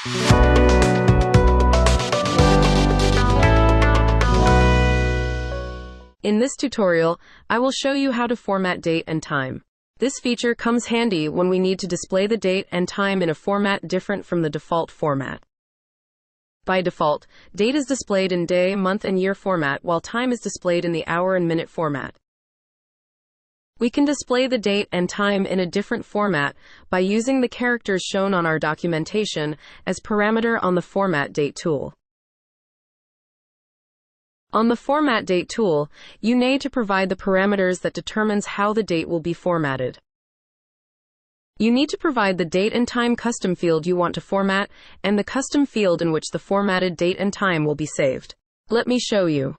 In this tutorial, I will show you how to format date and time. This feature comes handy when we need to display the date and time in a format different from the default format. By default, date is displayed in day, month, and year format, while time is displayed in the hour and minute format. We can display the date and time in a different format by using the characters shown on our documentation as parameter on the Format Date tool. On the Format Date tool, you need to provide the parameters that determines how the date will be formatted. You need to provide the date and time custom field you want to format and the custom field in which the formatted date and time will be saved. Let me show you.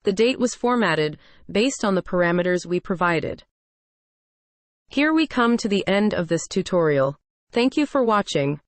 The date was formatted based on the parameters we provided. Here we come to the end of this tutorial. Thank you for watching.